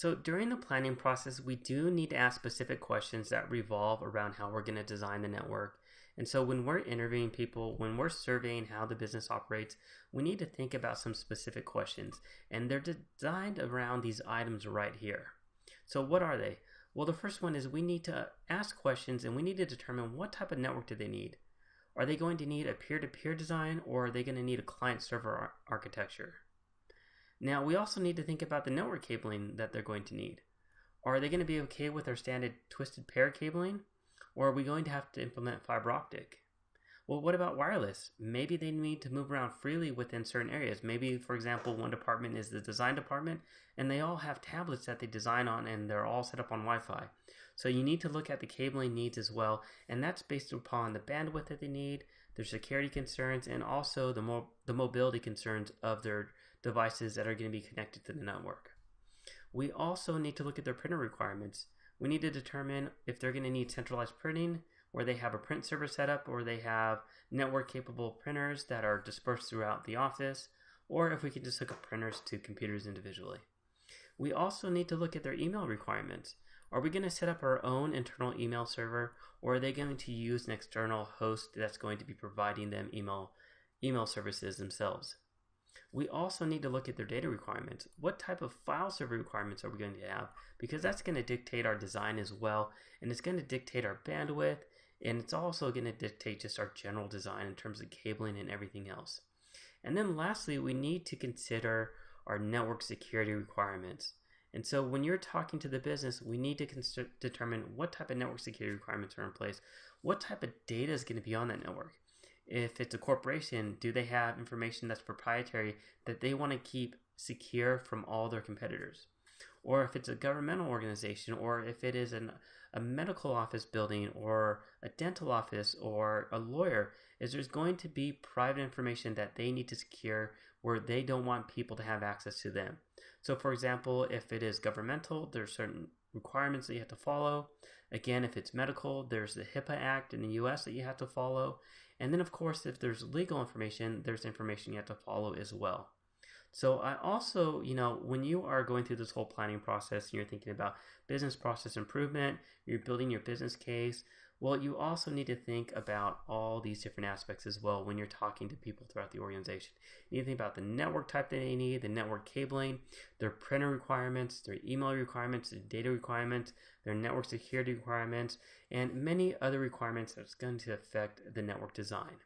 So during the planning process, we do need to ask specific questions that revolve around how we're going to design the network. And so when we're interviewing people, when we're surveying how the business operates, we need to think about some specific questions. And they're designed around these items right here. So what are they? Well, the first one is we need to ask questions and we need to determine what type of network do they need. Are they going to need a peer-to-peer design, or are they going to need a client-server architecture? Now, we also need to think about the network cabling that they're going to need. Are they going to be okay with our standard twisted pair cabling, or are we going to have to implement fiber optic? Well, what about wireless? Maybe they need to move around freely within certain areas. Maybe, for example, one department is the design department, and they all have tablets that they design on, and they're all set up on Wi-Fi. So you need to look at the cabling needs as well, and that's based upon the bandwidth that they need, their security concerns, and also the mobility concerns of their devices that are going to be connected to the network. We also need to look at their printer requirements. We need to determine if they're going to need centralized printing, where they have a print server set up, or they have network capable printers that are dispersed throughout the office, or if we can just hook up printers to computers individually. We also need to look at their email requirements. Are we going to set up our own internal email server, or are they going to use an external host that's going to be providing them email services themselves? We also need to look at their data requirements. What type of file server requirements are we going to have? Because that's going to dictate our design as well, and it's going to dictate our bandwidth, and it's also going to dictate just our general design in terms of cabling and everything else. And then lastly, we need to consider our network security requirements. And so when you're talking to the business, we need to determine what type of network security requirements are in place. What type of data is going to be on that network? If it's a corporation, do they have information that's proprietary that they want to keep secure from all their competitors? Or if it's a governmental organization, or if it is a medical office building, or a dental office, or a lawyer, is there's going to be private information that they need to secure where they don't want people to have access to them. So for example, if it is governmental, there's certain requirements that you have to follow. Again, if it's medical, there's the HIPAA Act in the US that you have to follow. And then of course, if there's legal information, there's information you have to follow as well. So I also, when you are going through this whole planning process and you're thinking about business process improvement, you're building your business case, well, you also need to think about all these different aspects as well when you're talking to people throughout the organization. You need to think about the network type that they need, the network cabling, their printer requirements, their email requirements, their data requirements, their network security requirements, and many other requirements that's going to affect the network design.